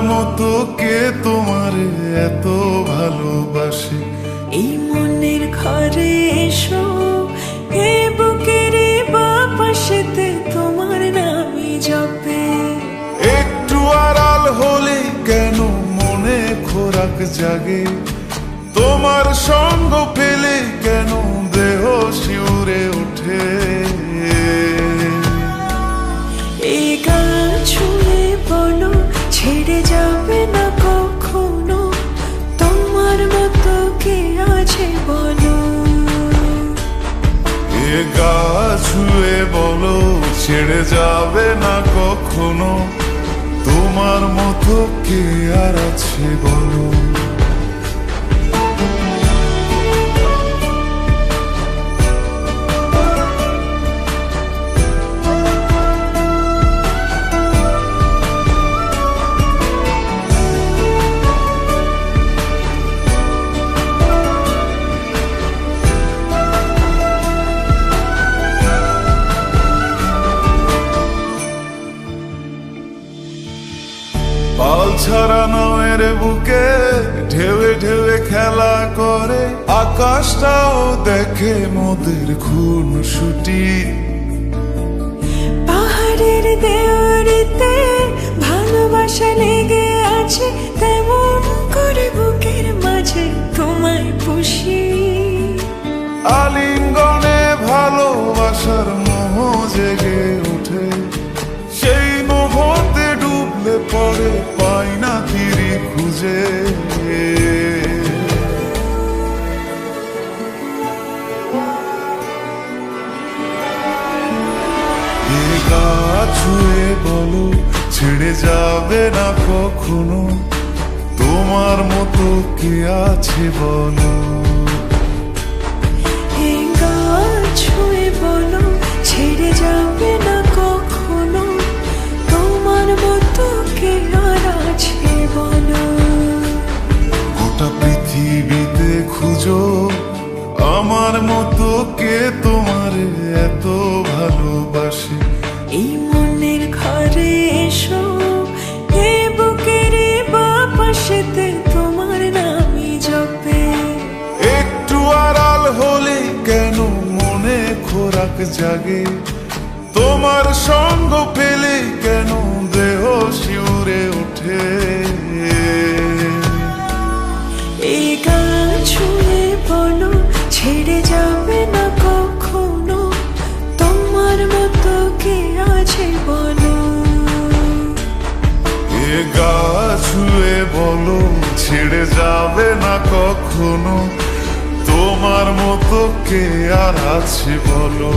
মতো কে তোমার এত ভালোবাসে? এই মনের ঘরে এসো, এ বুকের বাপাশেতে তোমার নামই জপে। একটু আড়াল হলে কেন মনে খোরাক জাগে? তোমার সঙ্গ পেলে কেন দেহ শিউরে ওঠে? এই গান ছুঁয়ে বলো, ছেড়ে যাবে না কখনো, তোমার মতো কে আছে বলো। এ গা ছুঁয়ে বলো, ছেড়ে যাবে না কখনো, তোমার মতো কে আর আছে বলো। পাল ছাড়া নয়ের বুকে ঢেউে ঢেউে খেলা করে, আকাশটাও দেখে মোদের খুনসুটি। পাহাড়ের দেওয়ারিতে ভালোবাসা লেগে আছে, তেমন করে বুকের মাঝে তোমায় পুষি। আলিঙ্গনে ভালোবাসার মোহ জেগে ওঠে, সেই মোহতে ডুবলে পরে পাই না তীরে খুঁজে। এ গা ছুঁয়ে বলো, ছেড়ে যাবে না কখনো, তোমার মতো কে আছে বলো। এই গান ছুঁয়ে বলো, ছেড়ে যাবে না কখনো, তোমার মতো কে আর আছে বলো। গোটা পৃথিবীতে খুঁজো, আমার মতো কে তোমার এত ভালোবাসে? এই মনের ঘরে এসো, এ বুকের বাপাশেতে তোমার নামই জপে। একটু আড়াল হলে কেন মনে খোরাক জাগে? তোমার সঙ্গ পেলে কেন দেহ শিউরে ওঠে? এই গান ছুঁয়ে বলো, ছেড়ে যাবে না কখনো, তোমার মতো কে আছে বলো। এ গা ছুঁয়ে বলো, ছেড়ে যাবে না কখনো, তোমার মতো কে আর আছে বলো।